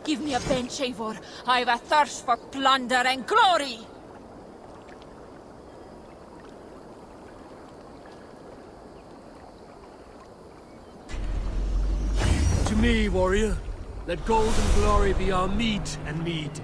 Give me a bench, Eivor. I've a thirst for plunder and glory! To me, warrior. Let gold and glory be our meat and mead.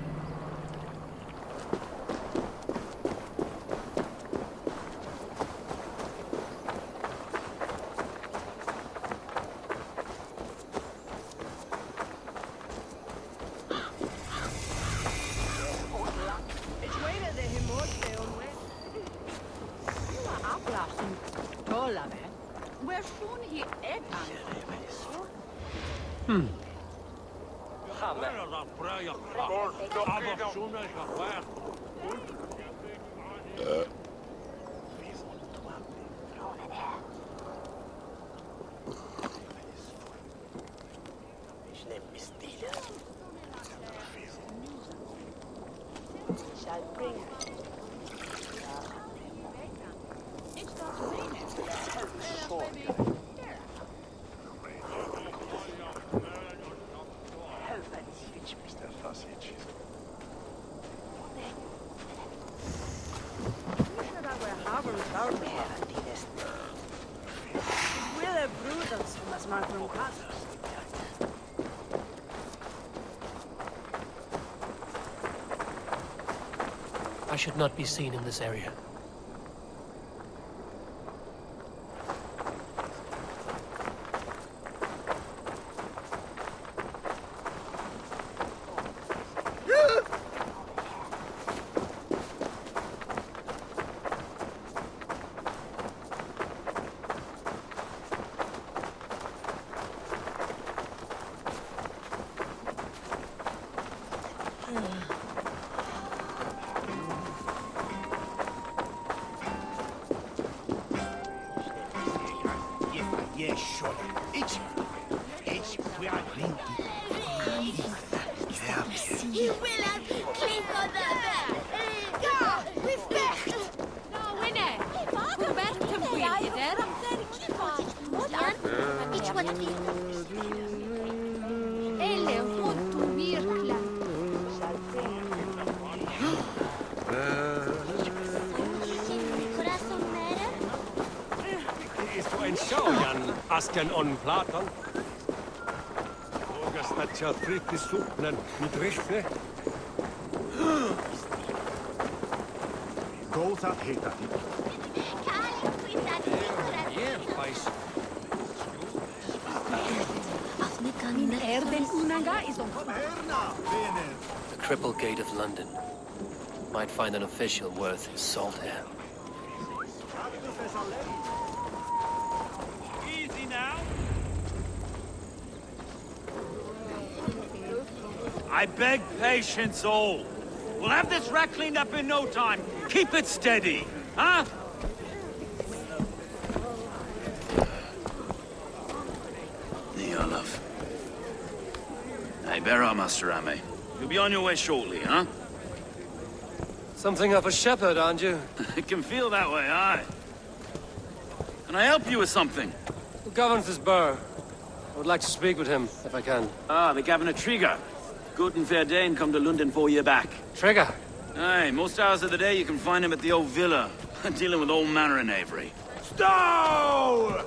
I should not be seen in this area. Asken on Platon. Orgastatja trippi supnen nyt rihne. Gouta heitä. The Cripple Gate of London might find an official worth his salt here. I beg patience, all. We'll have this wreck cleaned up in no time. Keep it steady, huh? Olaf. Hey, bear up, Master Ame. You'll be on your way shortly, huh? Something of a shepherd, aren't you? It can feel that way, aye. Can I help you with something? Who governs this burr? I would like to speak with him, if I can. Ah, the Governor Trigger. Good and fair Dane come to Lunden 4 year back. Trigger? Aye, most hours of the day you can find him at the old villa, dealing with all manner in Avery. Stow!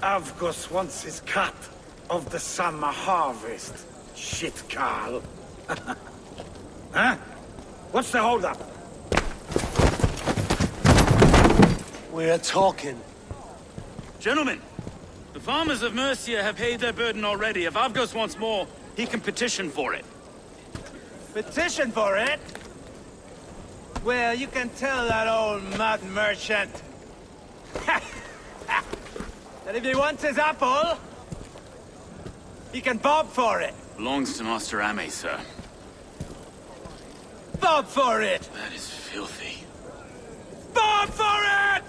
Avgos wants his cut of the summer harvest. Shit, Carl. Huh? What's the holdup? We're talking. Gentlemen, the farmers of Mercia have paid their burden already. If Avgos wants more, he can petition for it. Petition for it? Well, you can tell that old mud merchant that if he wants his apple, he can bob for it. Belongs to Master Ame, sir. Bob for it! That is filthy. Bob for it!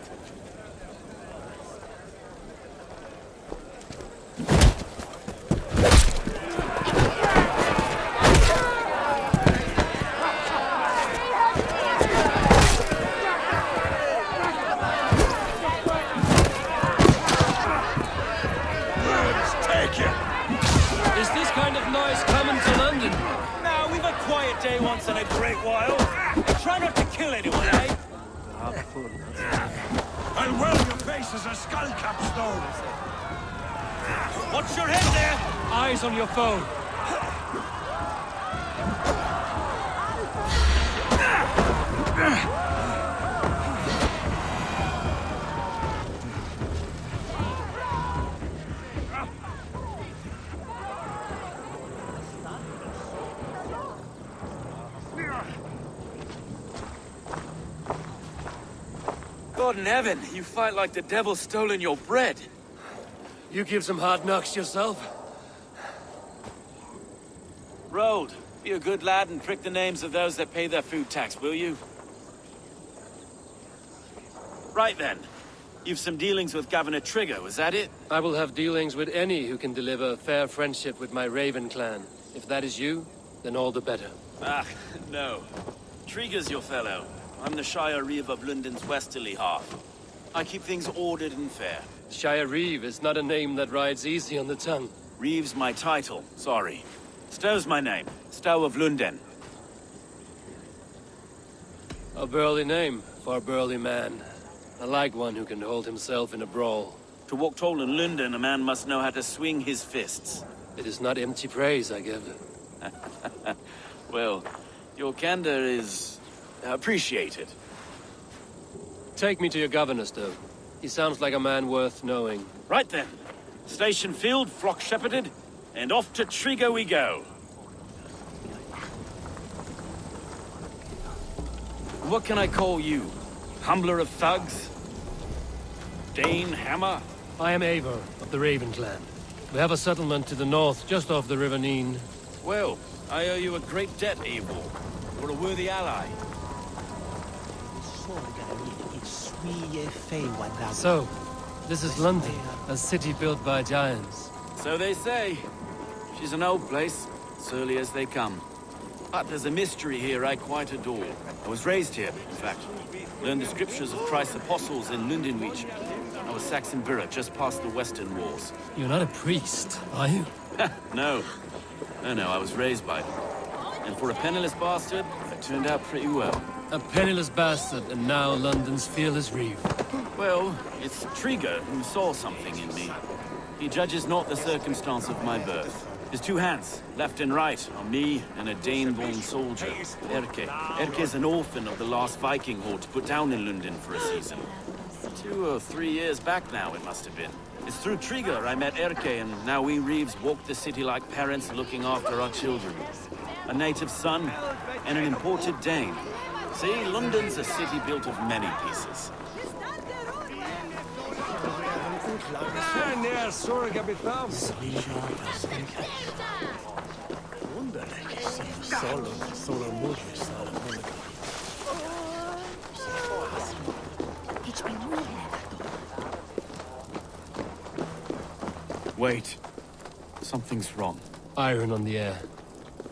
kind of noise coming to London? Now, we've a quiet day once in a great while. Try not to kill anyone, eh? I'll weld your face as a skull capstone. Watch your head there! Eyes on your phone. God in heaven, you fight like the devil's stolen your bread. You give some hard knocks yourself. Road, be a good lad and prick the names of those that pay their food tax, will you? Right then. You've some dealings with Governor Trigger, was that it? I will have dealings with any who can deliver fair friendship with my Raven clan. If that is you, then all the better. Ah, no. Trigger's your fellow. I'm the Shire Reeve of Lunden's westerly half. I keep things ordered and fair. Shire Reeve is not a name that rides easy on the tongue. Reeve's my title, sorry. Stow's my name. Stow of Lunden. A burly name for a burly man. I like one who can hold himself in a brawl. To walk tall in Lunden, a man must know how to swing his fists. It is not empty praise I give. Well, your candor is appreciated. Take me to your governor, Stow. He sounds like a man worth knowing. Right then. Station filled, flock shepherded, and off to Trigger we go. What can I call you? Humbler of thugs? Dane Hammer? I am Eivor of the Raven clan. We have a settlement to the north, just off the River Neen. Well, I owe you a great debt, Eivor. You're a worthy ally. So, this is London, a city built by giants. So they say. She's an old place, surly as they come. But there's a mystery here I quite adore. I was raised here, in fact. Learned the scriptures of Christ's apostles in Lunden region. I was Saxon Borough, just past the Western Walls. You're not a priest, are you? No. No, I was raised by them. And for a penniless bastard, I turned out pretty well. A penniless bastard, and now London's fearless reeve. Well, it's Trigger who saw something in me. He judges not the circumstance of my birth. His two hands, left and right, on me and a Dane-born soldier, Erke. Erke's an orphan of the last Viking horde put down in Lunden for a season. 2 or 3 years back now, it must have been. It's through Trigger I met Erke, and now we Reeves walk the city like parents looking after our children. A native son and an imported Dane. See, London's a city built of many pieces. Wait. Something's wrong. Iron on the air.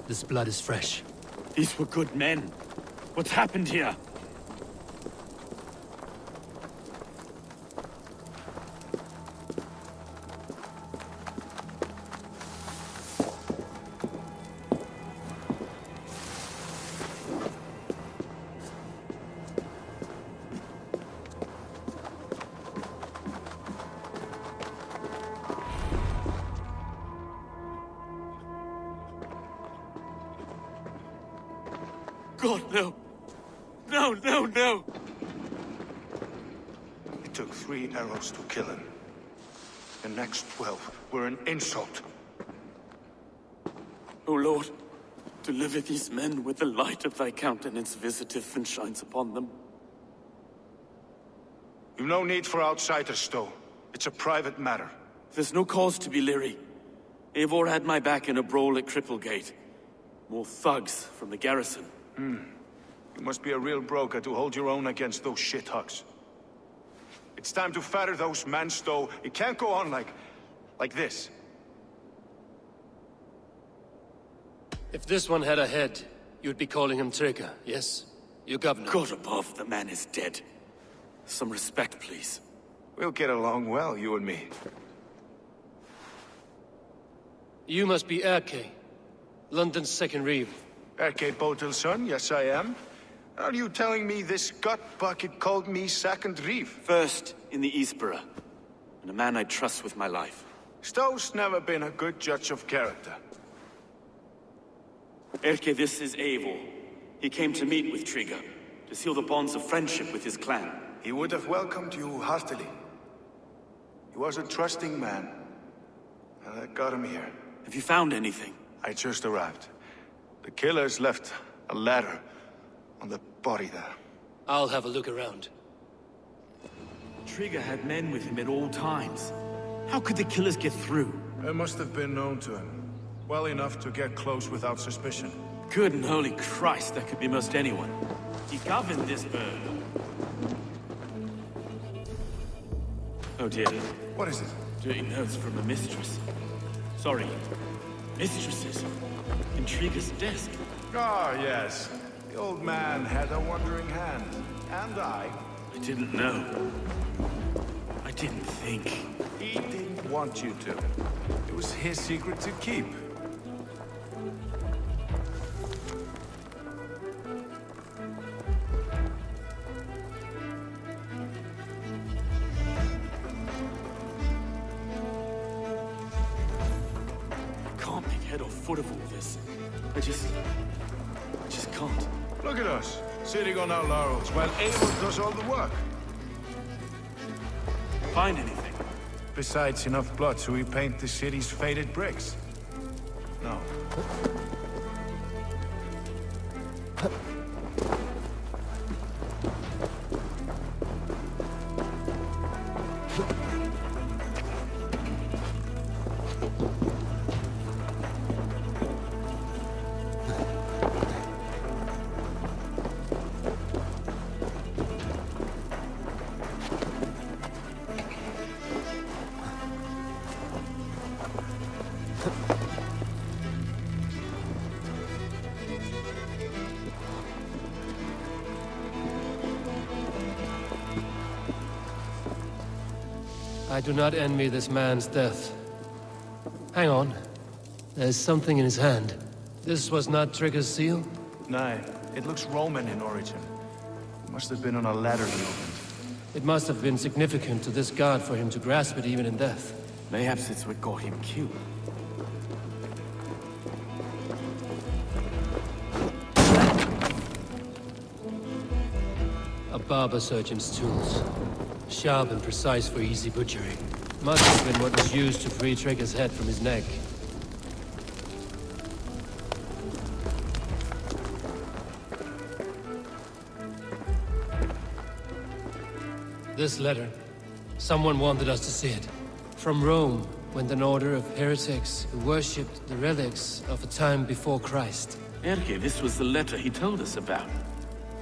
This blood is fresh. These were good men. What's happened here? God, no. No. It took 3 arrows to kill him. The next 12 were an insult. O Lord, deliver these men with the light of thy countenance visiteth and shines upon them. You've no need for outsiders, Stow. It's a private matter. There's no cause to be leery. Eivor had my back in a brawl at Cripplegate. More thugs from the garrison. You must be a real broker to hold your own against those shithugs. It's time to fetter those men, Stow. It can't go on like this. If this one had a head, you'd be calling him Trigger, yes? Your governor. God above, the man is dead. Some respect, please. We'll get along well, you and me. You must be Erke, London's second reeve. Erke Botel's son, yes I am. Are you telling me this gut bucket called me second reeve? First in the Eastborough, and a man I trust with my life. Stowe's never been a good judge of character. Erke, this is Eivor. He came to meet with Trigger, to seal the bonds of friendship with his clan. He would have welcomed you heartily. He was a trusting man, and I got him here. Have you found anything? I just arrived. The killers left a ladder on the body there. I'll have a look around. Trigger had men with him at all times. How could the killers get through? It must have been known to him. Well enough to get close without suspicion. Good and holy Christ, that could be most anyone. He governed this bird. Oh dear. What is it? Dirty notes from a mistress. Sorry. Mistresses. In Trigger's desk. Ah, yes. The old man had a wandering hand. And I didn't know. I didn't think. He didn't want you to. It was his secret to keep. Can't make head or foot of all this. I just can't. Look at us, sitting on our laurels while Eivor does all the work. Find anything? Besides enough blood to repaint the city's faded bricks. No. I do not envy this man's death. Hang on. There's something in his hand. This was not Trigger's seal? No, it looks Roman in origin. It must have been on a ladder he opened. It must have been significant to this god for him to grasp it even in death. Mayhaps it's what got him killed. A barber surgeon's tools. Sharp and precise for easy butchery. Must have been what was used to free Trigger's head from his neck. This letter. Someone wanted us to see it. From Rome went an order of heretics who worshipped the relics of a time before Christ. Erke, this was the letter he told us about.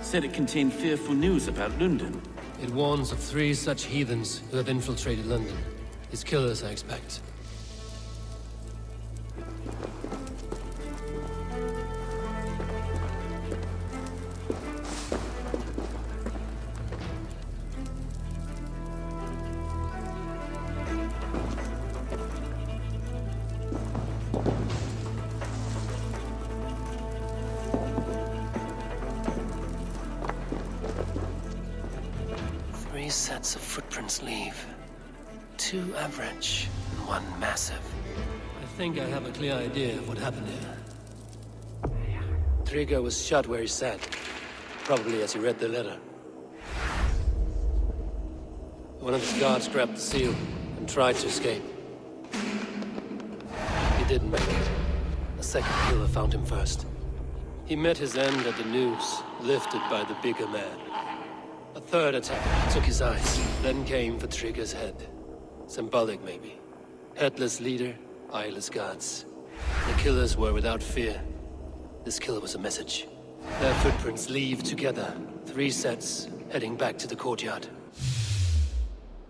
Said it contained fearful news about Lunden. It warns of 3 such heathens who have infiltrated London. His killers, I expect. Sets of footprints leave. 2 average, and 1 massive. I think I have a clear idea of what happened here. Trigger was shot where he sat. Probably as he read the letter. One of his guards grabbed the seal and tried to escape. He didn't make it. A second killer found him first. He met his end at the noose, lifted by the bigger man. A third attack took his eyes, then came for Trigger's head. Symbolic, maybe. Headless leader, eyeless guards. The killers were without fear. This killer was a message. Their footprints leave together. 3 sets, heading back to the courtyard.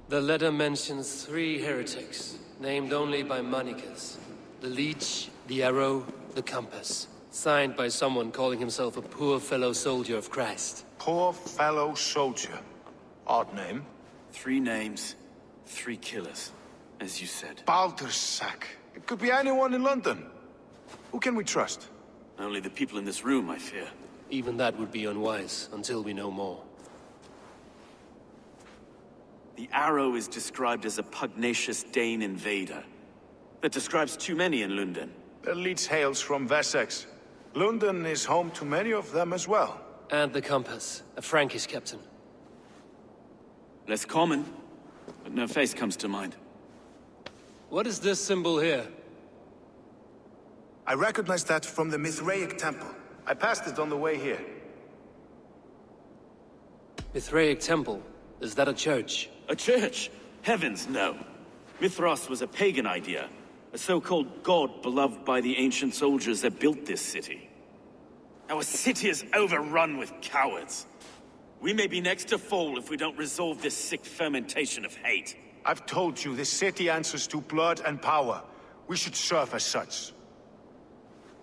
The letter mentions 3 heretics, named only by monikers. The Leech, the Arrow, the Compass. Signed by someone calling himself a poor fellow soldier of Christ. Poor fellow soldier. Odd name. 3 names, 3 killers, as you said. Baldersack. It could be anyone in London. Who can we trust? Only the people in this room, I fear. Even that would be unwise, until we know more. The Arrow is described as a pugnacious Dane invader. That describes too many in Lunden. Their leech hails from Wessex. Lunden is home to many of them as well. And the compass, a Frankish captain. Less common, but no face comes to mind. What is this symbol here? I recognize that from the Mithraic temple. I passed it on the way here. Mithraic temple? Is that a church? A church? Heavens, no. Mithras was a pagan idea. A so-called god beloved by the ancient soldiers that built this city. Our city is overrun with cowards. We may be next to fall if we don't resolve this sick fermentation of hate. I've told you, this city answers to blood and power. We should serve as such.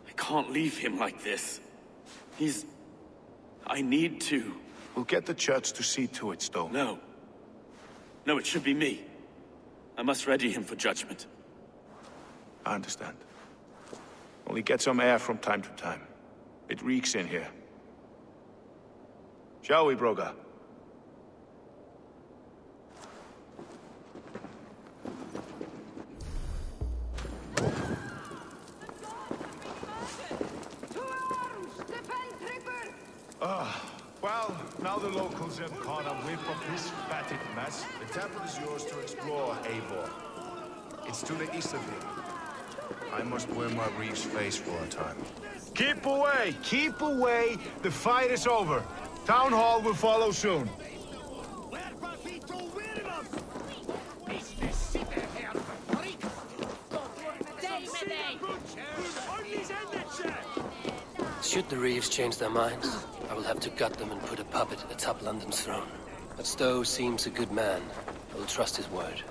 I can't leave him like this. I need to. We'll get the church to see to it, Stone. No. No, it should be me. I must ready him for judgment. I understand. Only get some air from time to time. It reeks in here. Shall we, Broga? Well, now the locals have caught a whiff of this fatted mess. The temple is yours to explore, Eivor. It's to the east of here. I must wear my reef's face for a time. Keep away! Keep away! The fight is over. Town Hall will follow soon. Should the Reeves change their minds, I will have to gut them and put a puppet atop London's throne. But Stowe seems a good man. I will trust his word.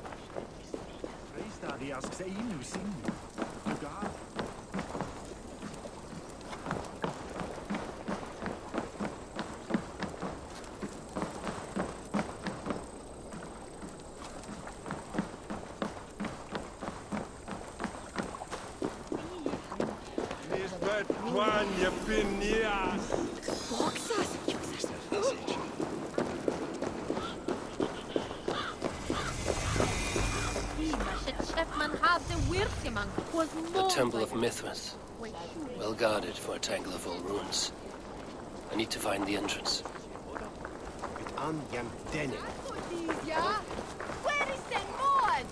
The Temple of Mithras. Well guarded for a tangle of old ruins. I need to find the entrance. Where is the mod?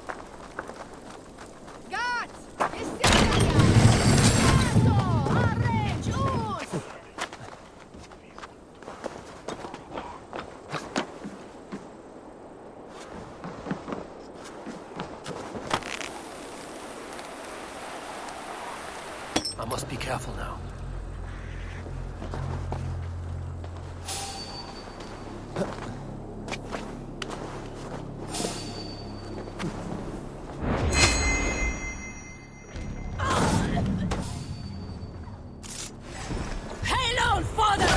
I must be careful now. Hail on, father!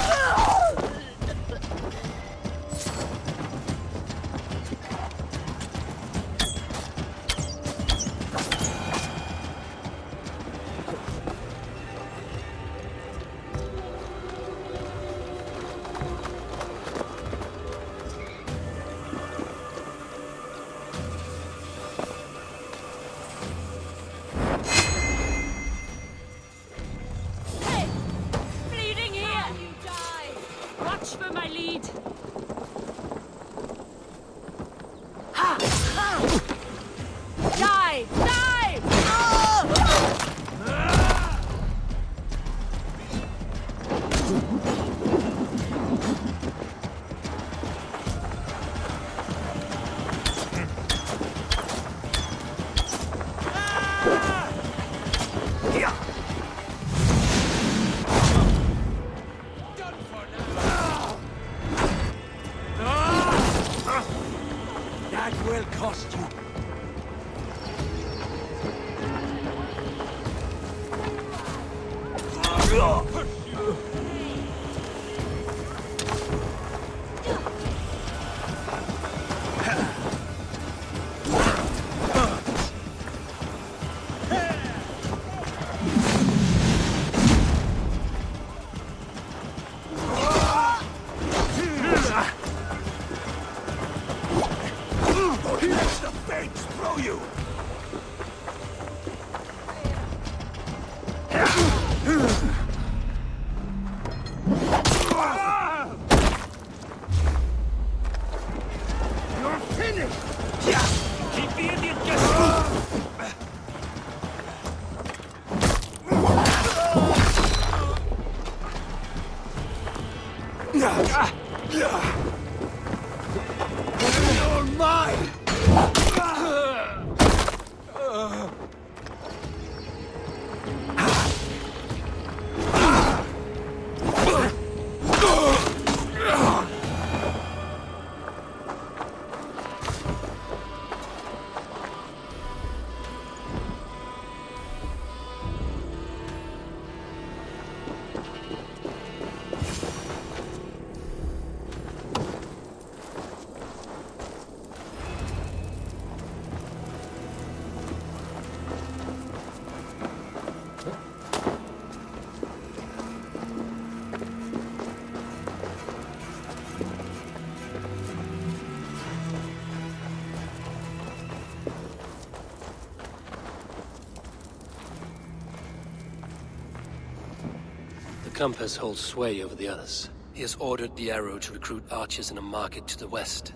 compass holds sway over the others. He has ordered the arrow to recruit archers in a market to the west.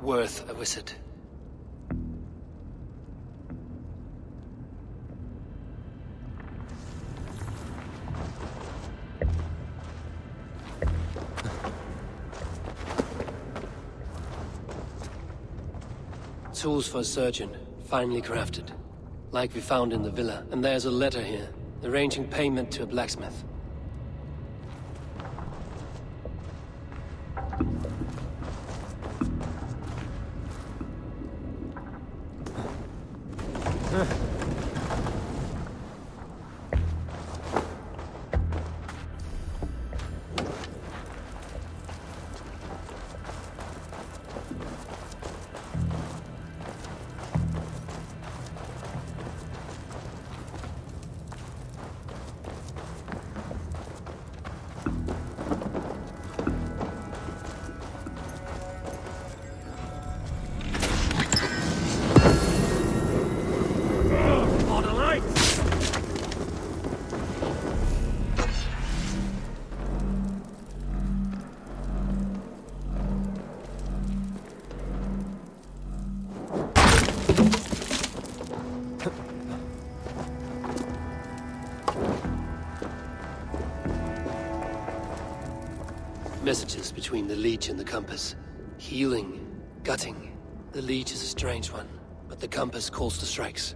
Worth a visit. Tools for a surgeon, finely crafted. Like we found in the villa. And there's a letter here, arranging payment to a blacksmith. Messages between the Leech and the compass. Healing, gutting. The Leech is a strange one, but the compass calls the strikes.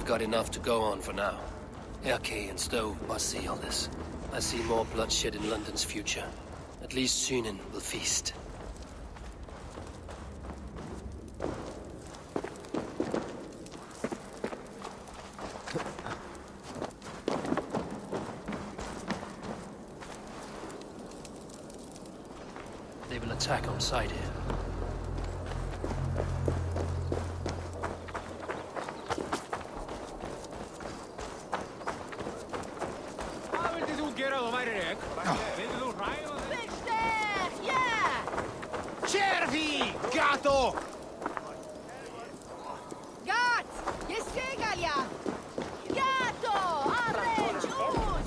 Got enough to go on for now. Erke and Stowe must see all this. I see more bloodshed in London's future. At least Sunan will feast. They will attack on sight here. Cervi, gato! Gat! Jesegalia! Gato! Arre! Gius!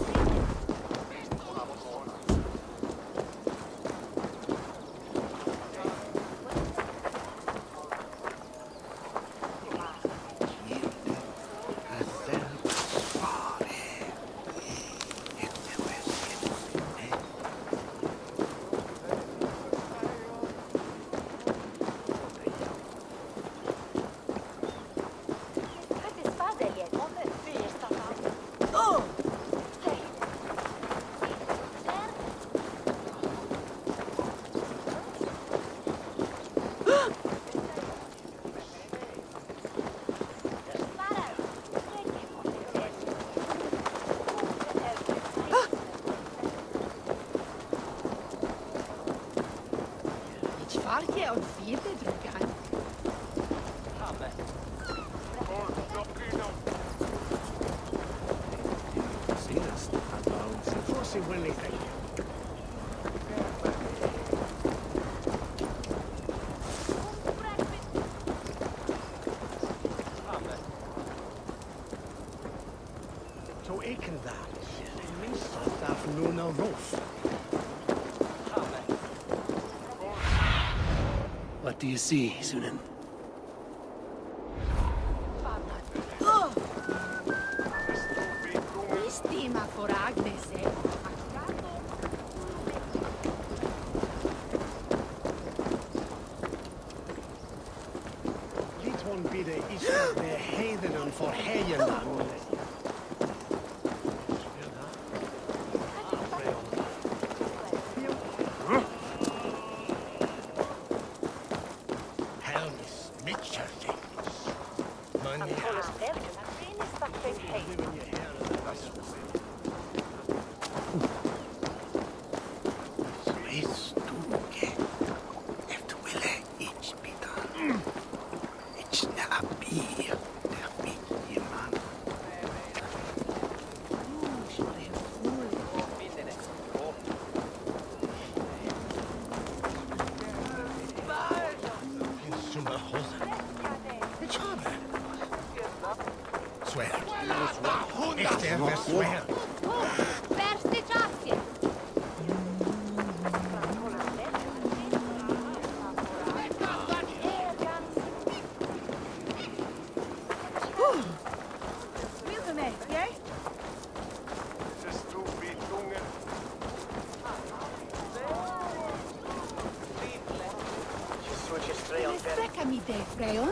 Varje on vierde drugan. Zo eken daar. Minstens daarvoor nu naar Rolf. What do you see, Sunan? Estima for Agnes, eh? Dit one bidden is de heidenen voor heienland. It's not a bee. ever swear. Verste častje. Wilde mij, jij? Spreka mi te, Freund.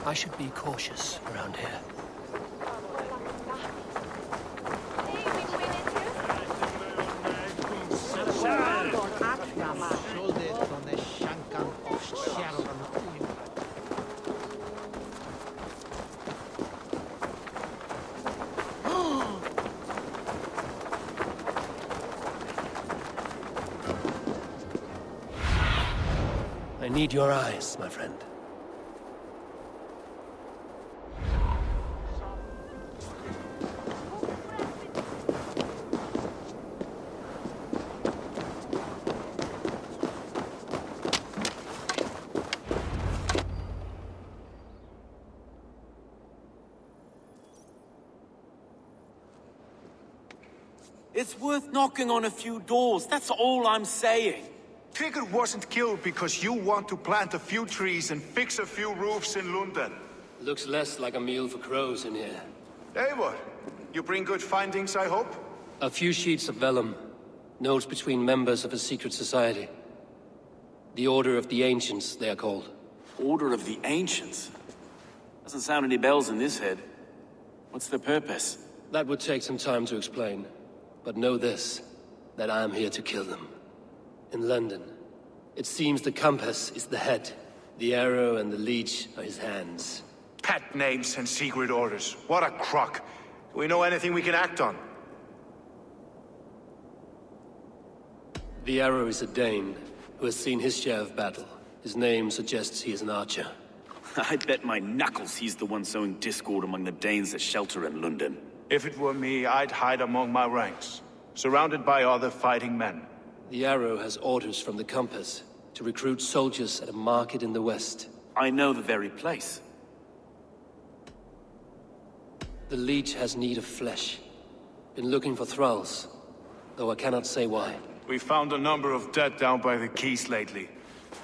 I should be cautious around here. I need your eyes, my friend. It's worth knocking on a few doors, that's all I'm saying. Trigger wasn't killed because you want to plant a few trees and fix a few roofs in Lunden. Looks less like a meal for crows in here. Eivor, you bring good findings, I hope? A few sheets of vellum. Notes between members of a secret society. The Order of the Ancients, they are called. Order of the Ancients? Doesn't sound any bells in this head. What's the purpose? That would take some time to explain. But know this, that I am here to kill them. In London, it seems the compass is the head. The arrow and the leech are his hands. Pet names and secret orders. What a crock. Do we know anything we can act on? The arrow is a Dane, who has seen his share of battle. His name suggests he is an archer. I bet my knuckles he's the one sowing discord among the Danes that shelter in Lunden. If it were me, I'd hide among my ranks, surrounded by other fighting men. The arrow has orders from the compass to recruit soldiers at a market in the west. I know the very place. The leech has need of flesh. Been looking for thralls, though I cannot say why. We found a number of dead down by the quays lately,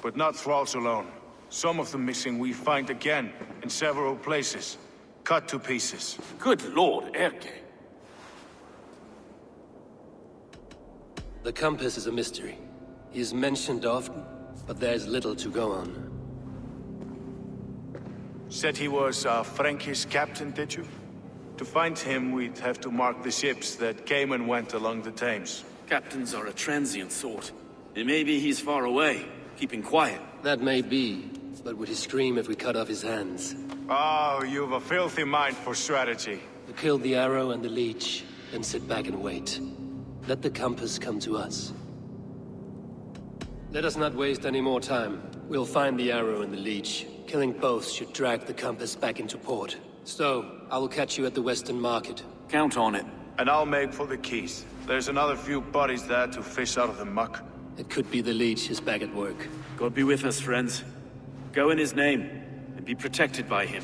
but not thralls alone. Some of the missing we find again in several places, cut to pieces. Good lord, Erke. The compass is a mystery. He is mentioned often, but there is little to go on. Said he was a Frankish captain, did you? To find him, we'd have to mark the ships that came and went along the Thames. Captains are a transient sort. And maybe he's far away, keeping quiet. That may be, but would he scream if we cut off his hands? Oh, you've a filthy mind for strategy. We kill the arrow and the leech, then sit back and wait. Let the compass come to us. Let us not waste any more time. We'll find the arrow and the leech. Killing both should drag the compass back into port. So, I will catch you at the Western Market. Count on it. And I'll make for the quays. There's another few bodies there to fish out of the muck. It could be the leech is back at work. God be with us, friends. Go in his name, and be protected by him.